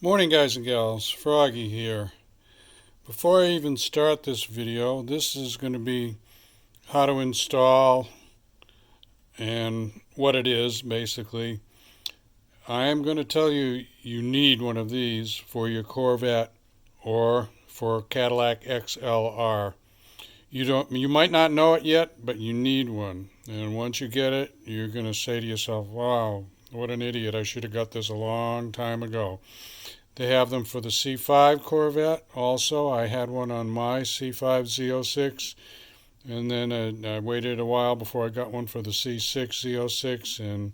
Morning guys and gals, Froggy here. Before I even start this video, this is going to be how to install and what it is basically. I am going to tell you you need one of these for your Corvette or for Cadillac XLR. You might not know it yet, but you need one. And once you get it, you're going to say to yourself, wow, what an idiot, I should have got this a long time ago. They have them for the C5 Corvette also. I had one on my C5 Z06, and then I waited a while before I got one for the C6 Z06, and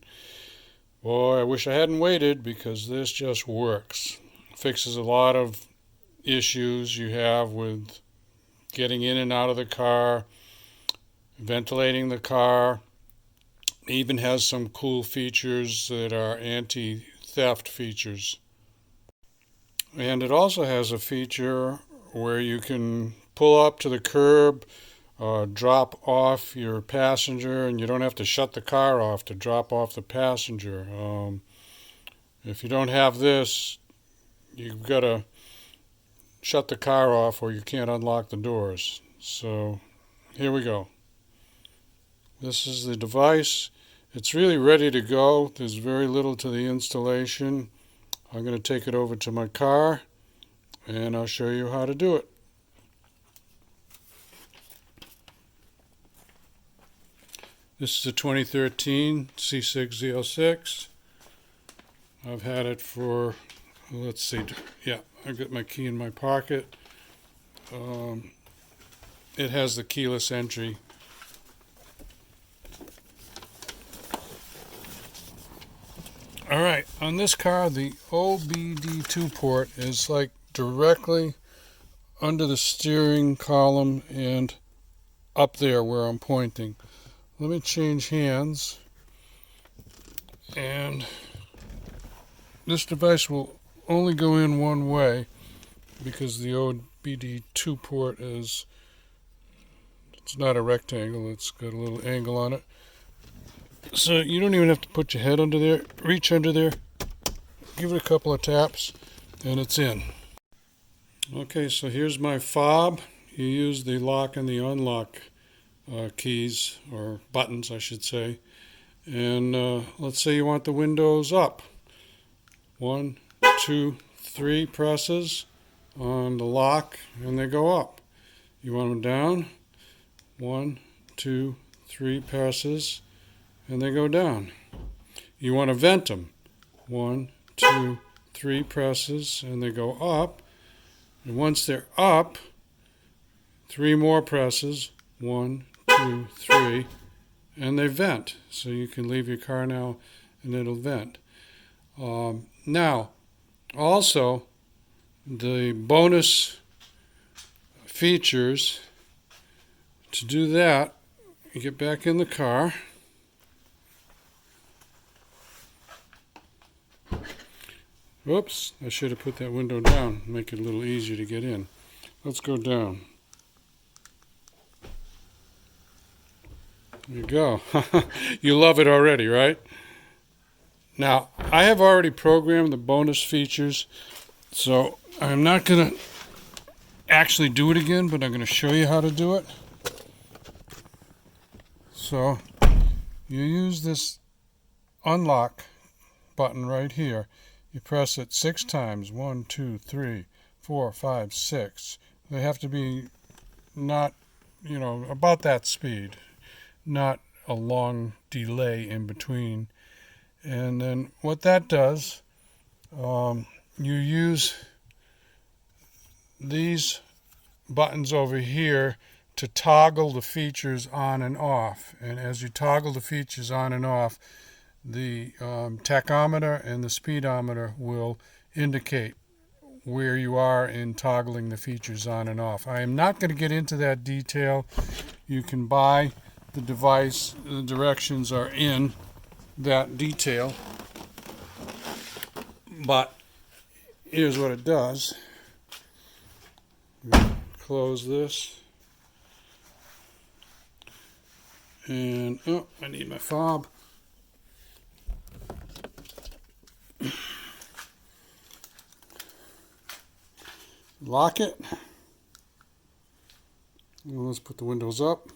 boy, I wish I hadn't waited because this just works. Fixes a lot of issues you have with getting in and out of the car, ventilating the car. It even has some cool features that are anti-theft features. And it also has a feature where you can pull up to the curb, drop off your passenger, and you don't have to shut the car off to drop off the passenger. If you don't have this, you've got to shut the car off or you can't unlock the doors. So here we go. This is the device. It's really ready to go. There's very little to the installation. I'm going to take it over to my car and I'll show you how to do it. This is a 2013 C6 Z06. I've had it for, let's see, yeah, I got my key in my pocket. It has the keyless entry. Alright, on this car, the OBD2 port is like directly under the steering column and up there where I'm pointing. Let me change hands, and this device will only go in one way because the OBD2 port it's not a rectangle, it's got a little angle on it. So you don't even have to put your head under there. Reach under there, give it a couple of taps, and it's in. Okay, so here's my fob. You use the lock and the unlock keys, or buttons I should say. And let's say you want the windows up. 1, 2, 3 presses on the lock and they go up. You want them down. 1, 2, 3 presses and they go down. You want to vent them. 1, 2, 3 presses and they go up. And once they're up, 3 more presses. 1, 2, 3, and they vent. So you can leave your car now and it'll vent. Now, also, the bonus features, to do that, you get back in the car. Oops, I should have put that window down, make it a little easier to get in. Let's go down. There you go. You love it already, right? Now, I have already programmed the bonus features, so I'm not going to actually do it again, but I'm going to show you how to do it. So, you use this unlock button right here. You press it 6 times. 1, 2, 3, 4, 5, 6. They have to be not, about that speed. Not a long delay in between. And then what that does, you use these buttons over here to toggle the features on and off. And as you toggle the features on and off, the tachometer and the speedometer will indicate where you are in toggling the features on and off. I am not going to get into that detail. You can buy the device. The directions are in that detail. But here's what it does. Close this. And, I need my fob. Lock it. And let's put the windows up.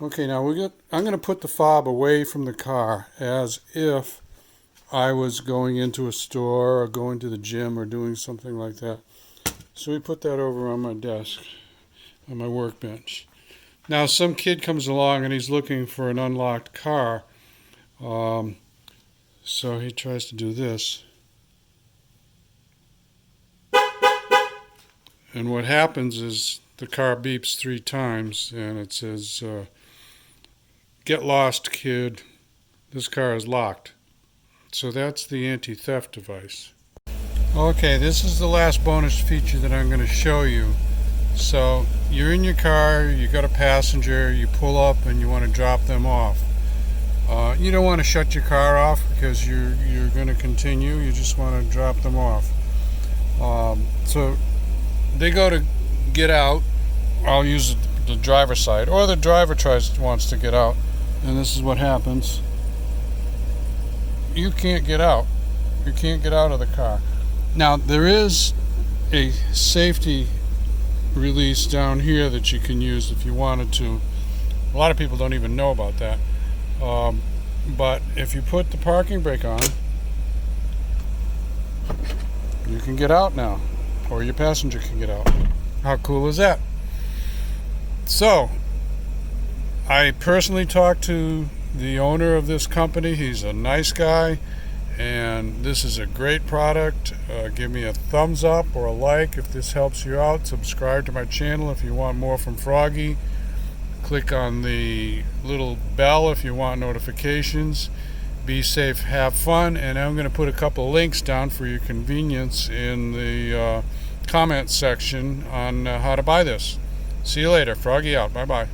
Okay, now I'm going to put the fob away from the car as if I was going into a store or going to the gym or doing something like that. So we put that over on my desk, on my workbench. Now some kid comes along and he's looking for an unlocked car. So he tries to do this. And what happens is the car beeps 3 times and it says, "Get lost, kid. This car is locked." So that's the anti-theft device. Okay, this is the last bonus feature that I'm going to show you. So you're in your car, you got a passenger, you pull up and you want to drop them off. You don't want to shut your car off because you're going to continue. You just want to drop them off. So they go to get out. I'll use the driver's side, or the driver wants to get out, and this is what happens. You can't get out. You can't get out of the car. Now there is a safety release down here that you can use if you wanted to. A lot of people don't even know about that. But if you put the parking brake on, you can get out now, or your passenger can get out. How cool is that? So, I personally talked to the owner of this company. He's a nice guy, and this is a great product. Give me a thumbs up or a like if this helps you out. Subscribe to my channel if you want more from Froggy. Click on the little bell if you want notifications. Be safe, have fun, and I'm going to put a couple of links down for your convenience in the comment section on how to buy this. See you later. Froggy out. Bye-bye.